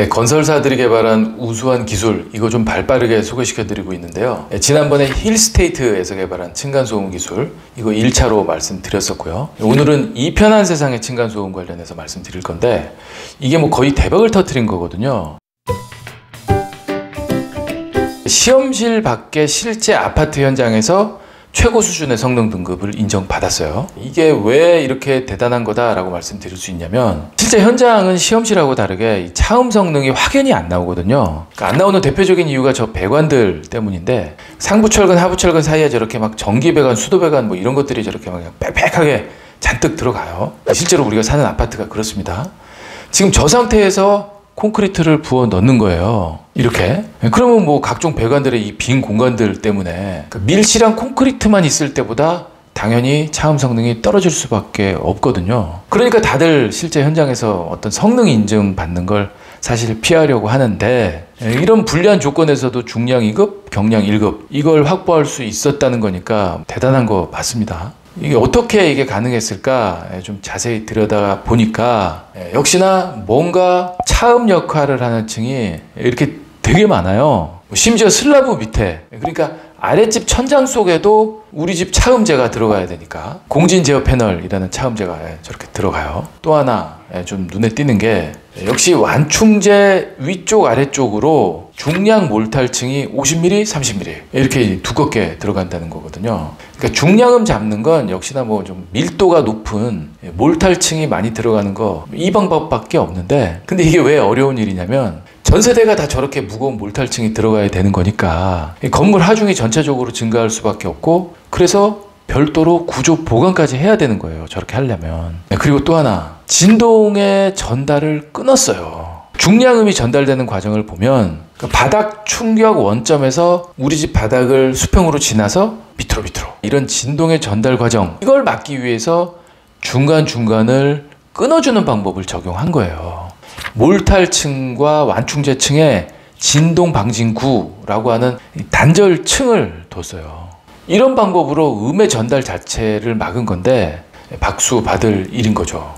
네, 건설사들이 개발한 우수한 기술, 이거 좀 발빠르게 소개시켜드리고 있는데요. 지난번에 힐스테이트에서 개발한 층간소음 기술, 이거 1차로 말씀드렸었고요. 오늘은 이 편한 세상의 층간소음 관련해서 말씀드릴 건데, 이게 뭐 거의 대박을 터뜨린 거거든요. 시험실 밖의 실제 아파트 현장에서 최고 수준의 성능 등급을 인정받았어요. 이게 왜 이렇게 대단한 거다라고 말씀드릴 수 있냐면, 실제 현장은 시험실하고 다르게 차음 성능이 확연히 안 나오거든요. 그러니까 안 나오는 대표적인 이유가 저 배관들 때문인데, 상부철근 하부철근 사이에 저렇게 막 전기배관, 수도배관 뭐 이런 것들이 저렇게 막 빽빽하게 잔뜩 들어가요. 실제로 우리가 사는 아파트가 그렇습니다. 지금 저 상태에서 콘크리트를 부어 넣는 거예요. 이렇게. 그러면 뭐 각종 배관들의 이 빈 공간들 때문에 밀실한 콘크리트만 있을 때보다 당연히 차음 성능이 떨어질 수밖에 없거든요. 그러니까 다들 실제 현장에서 어떤 성능 인증 받는 걸 사실 피하려고 하는데, 이런 불리한 조건에서도 중량 2급, 경량 1급 이걸 확보할 수 있었다는 거니까 대단한 거 맞습니다. 이게 어떻게 이게 가능했을까 좀 자세히 들여다 보니까 역시나 뭔가 차음 역할을 하는 층이 이렇게 되게 많아요. 심지어 슬라브 밑에, 그러니까 아랫집 천장 속에도 우리 집 차음재가 들어가야 되니까 공진 제어 패널이라는 차음재가 저렇게 들어가요. 또 하나 좀 눈에 띄는 게, 역시 완충재 위쪽 아래쪽으로 중량 몰탈층이 50mm, 30mm 이렇게 두껍게 들어간다는 거거든요. 그러니까 중량음 잡는 건 역시나 뭐 좀 밀도가 높은 몰탈층이 많이 들어가는 거, 이 방법밖에 없는데, 근데 이게 왜 어려운 일이냐면, 전 세대가 다 저렇게 무거운 몰탈층이 들어가야 되는 거니까 건물 하중이 전체적으로 증가할 수밖에 없고, 그래서 별도로 구조 보강까지 해야 되는 거예요, 저렇게 하려면. 그리고 또 하나, 진동의 전달을 끊었어요. 중량음이 전달되는 과정을 보면 바닥 충격 원점에서 우리 집 바닥을 수평으로 지나서 밑으로 이런 진동의 전달 과정, 이걸 막기 위해서 중간중간을 끊어주는 방법을 적용한 거예요. 몰탈층과 완충재층에 진동 방진구라고 하는 단절층을 뒀어요. 이런 방법으로 음의 전달 자체를 막은 건데 박수 받을 일인 거죠.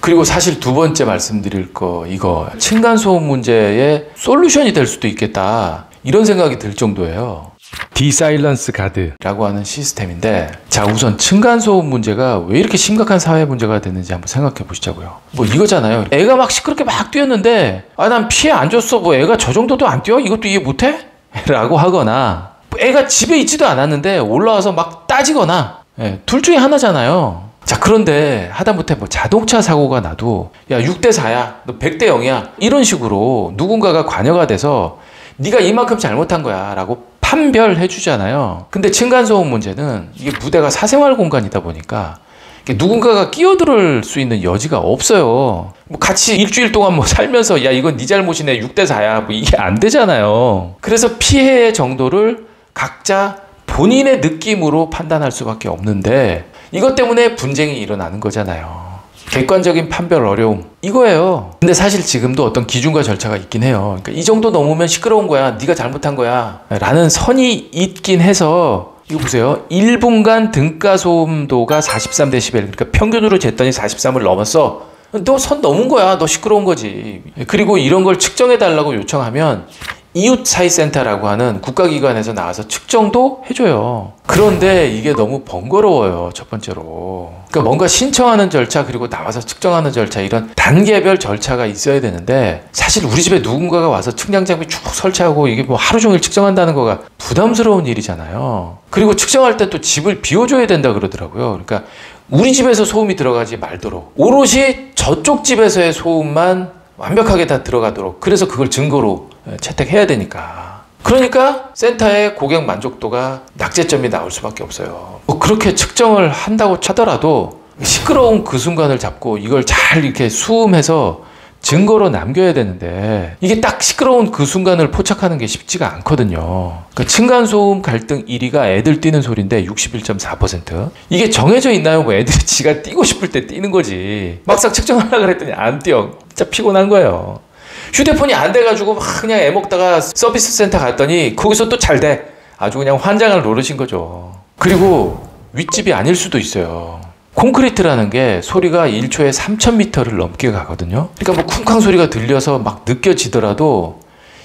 그리고 사실 두 번째 말씀드릴 거, 이거 층간소음 문제의 솔루션이 될 수도 있겠다, 이런 생각이 들 정도예요. 디사일런스 가드라고 하는 시스템인데, 자, 우선 층간소음 문제가 왜 이렇게 심각한 사회 문제가 됐는지 한번 생각해 보시자고요. 뭐 이거잖아요. 애가 막 시끄럽게 막 뛰었는데, 난 피해 안 줬어, 뭐 애가 저 정도도 안 뛰어? 이것도 이해 못해? 라고 하거나, 애가 집에 있지도 않았는데 올라와서 막 따지거나, 둘 중에 하나잖아요. 자, 그런데 하다못해 뭐 자동차 사고가 나도, 야, 6대 4야, 너 100대 0이야, 이런 식으로 누군가가 관여가 돼서 네가 이만큼 잘못한 거야 라고 판별해 주잖아요. 근데 층간소음 문제는 이게 무대가 사생활 공간이다 보니까 누군가가 끼어들 수 있는 여지가 없어요. 뭐 같이 일주일 동안 뭐 살면서, 야, 이건 네 잘못이네, 6대 4야, 뭐 이게 안 되잖아요. 그래서 피해의 정도를 각자 본인의 느낌으로 판단할 수밖에 없는데, 이것 때문에 분쟁이 일어나는 거잖아요. 객관적인 판별 어려움, 이거예요. 근데 사실 지금도 어떤 기준과 절차가 있긴 해요. 그러니까 이 정도 넘으면 시끄러운 거야, 네가 잘못한 거야 라는 선이 있긴 해서, 이거 보세요. 1분간 등가소음도가 43dB, 그러니까 평균으로 쟀더니 43을 넘었어. 너 선 넘은 거야, 너 시끄러운 거지. 그리고 이런 걸 측정해 달라고 요청하면 이웃사회센터라고 하는 국가기관에서 나와서 측정도 해줘요. 그런데 이게 너무 번거로워요, 첫 번째로. 그러니까 뭔가 신청하는 절차, 그리고 나와서 측정하는 절차, 이런 단계별 절차가 있어야 되는데, 사실 우리 집에 누군가가 와서 측량장비 쭉 설치하고 이게 뭐 하루 종일 측정한다는 거가 부담스러운 일이잖아요. 그리고 측정할 때 또 집을 비워줘야 된다 그러더라고요. 그러니까 우리 집에서 소음이 들어가지 말도록, 오롯이 저쪽 집에서의 소음만 완벽하게 다 들어가도록, 그래서 그걸 증거로 채택해야 되니까. 그러니까 센터의 고객 만족도가 낙제점이 나올 수밖에 없어요. 뭐 그렇게 측정을 한다고 하더라도 시끄러운 그 순간을 잡고 이걸 잘 이렇게 수음해서 증거로 남겨야 되는데, 이게 딱 시끄러운 그 순간을 포착하는 게 쉽지가 않거든요. 그러니까 층간소음 갈등 1위가 애들 뛰는 소리인데 61.4%. 이게 정해져 있나요? 뭐 애들이 지가 뛰고 싶을 때 뛰는 거지. 막상 측정하려고 그랬더니 안 뛰어. 진짜 피곤한 거예요. 휴대폰이 안 돼가지고 막 그냥 애먹다가 서비스 센터 갔더니 거기서 또 잘 돼. 아주 그냥 환장을 노르신 거죠. 그리고 윗집이 아닐 수도 있어요. 콘크리트라는 게 소리가 1초에 3000m를 넘게 가거든요. 그러니까 뭐 쿵쾅 소리가 들려서 막 느껴지더라도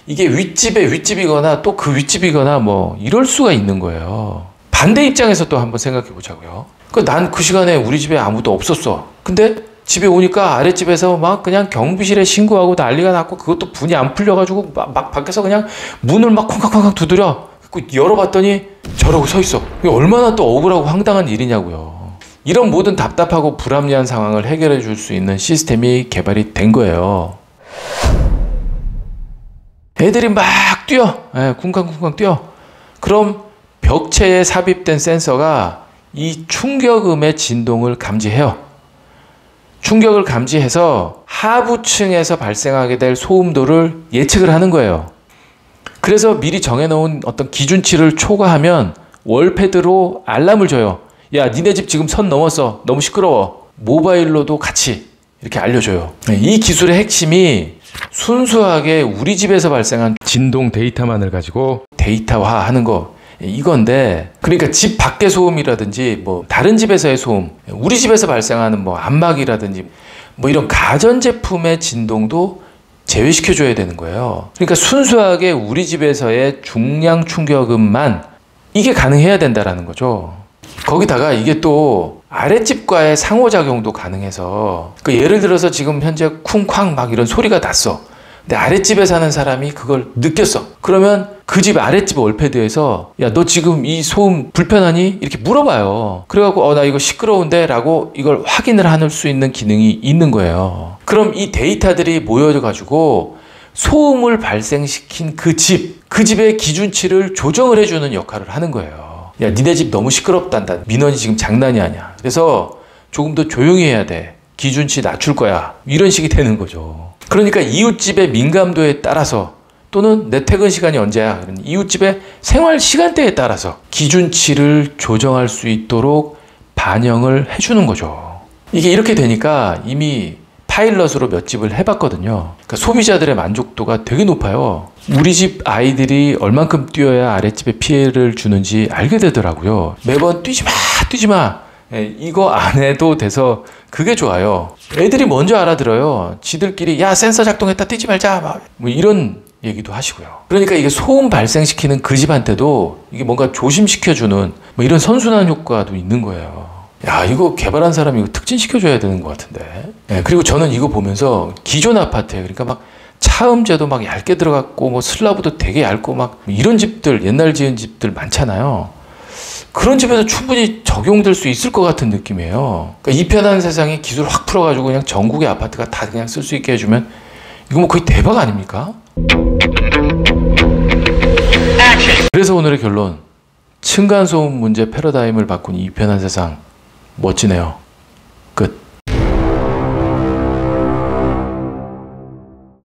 이게 윗집이거나 또 그 윗집이거나 뭐 이럴 수가 있는 거예요. 반대 입장에서 또 한번 생각해 보자고요. 난 그 시간에 우리 집에 아무도 없었어. 근데 집에 오니까 아랫집에서 막 그냥 경비실에 신고하고 난리가 났고, 그것도 분이 안 풀려가지고 막 밖에서 그냥 문을 막 콩깍콩깍 두드려. 열어봤더니 저러고 서 있어. 이게 얼마나 또 억울하고 황당한 일이냐고요. 이런 모든 답답하고 불합리한 상황을 해결해 줄 수 있는 시스템이 개발이 된 거예요. 애들이 막 뛰어. 쿵쾅쿵쾅 뛰어. 그럼 벽체에 삽입된 센서가 이 충격음의 진동을 감지해요. 충격을 감지해서 하부층에서 발생하게 될 소음도를 예측을 하는 거예요. 그래서 미리 정해놓은 어떤 기준치를 초과하면 월패드로 알람을 줘요. 야, 니네 집 지금 선 넘었어. 너무 시끄러워. 모바일로도 같이 이렇게 알려줘요. 이 기술의 핵심이 순수하게 우리 집에서 발생한 진동 데이터만을 가지고 데이터화하는 거, 이건데, 그러니까 집 밖의 소음이라든지 뭐 다른 집에서의 소음, 우리 집에서 발생하는 뭐 안막이라든지 뭐 이런 가전제품의 진동도 제외시켜줘야 되는 거예요. 그러니까 순수하게 우리 집에서의 중량 충격음만 이게 가능해야 된다라는 거죠. 거기다가 이게 또 아랫집과의 상호작용도 가능해서, 예를 들어서 지금 현재 쿵쾅 막 이런 소리가 났어. 근데 아랫집에 사는 사람이 그걸 느꼈어. 그러면 그 집 아랫집 월패드에서 야, 너 지금 이 소음 불편하니? 이렇게 물어봐요. 그래갖고 나 이거 시끄러운데? 라고 이걸 확인을 할 수 있는 기능이 있는 거예요. 그럼 이 데이터들이 모여가지고 소음을 발생시킨 그 집의 기준치를 조정을 해주는 역할을 하는 거예요. 야, 니네 집 너무 시끄럽단다. 민원이 지금 장난이 아니야. 그래서 조금 더 조용히 해야 돼. 기준치 낮출 거야. 이런 식이 되는 거죠. 그러니까 이웃집의 민감도에 따라서, 또는 내 퇴근 시간이 언제야, 이웃집의 생활 시간대에 따라서 기준치를 조정할 수 있도록 반영을 해주는 거죠. 이게 이렇게 되니까 이미 파일럿으로 몇 집을 해봤거든요. 그러니까 소비자들의 만족도가 되게 높아요. 우리 집 아이들이 얼만큼 뛰어야 아랫집에 피해를 주는지 알게 되더라고요. 매번 뛰지 마. 이거 안 해도 돼서 그게 좋아요. 애들이 먼저 알아들어요. 지들끼리 야, 센서 작동했다, 뛰지 말자, 뭐 이런 얘기도 하시고요. 그러니까 이게 소음 발생시키는 그 집한테도 이게 뭔가 조심시켜주는 뭐 이런 선순환 효과도 있는 거예요. 야, 이거 개발한 사람이 이거 특진시켜줘야 되는 것 같은데. 그리고 저는 이거 보면서 기존 아파트에, 그러니까 막 차음재도 막 얇게 들어갔고 뭐 슬라브도 되게 얇고 막 이런 집들, 옛날 지은 집들 많잖아요. 그런 집에서 충분히 적용될 수 있을 것 같은 느낌이에요. 그러니까 이 편한 세상에 기술 확 풀어가지고 그냥 전국의 아파트가 다 그냥 쓸 수 있게 해주면 이거 뭐 거의 대박 아닙니까? 그래서 오늘의 결론, 층간소음 문제 패러다임을 바꾼 이 편한 세상 멋지네요. 끝.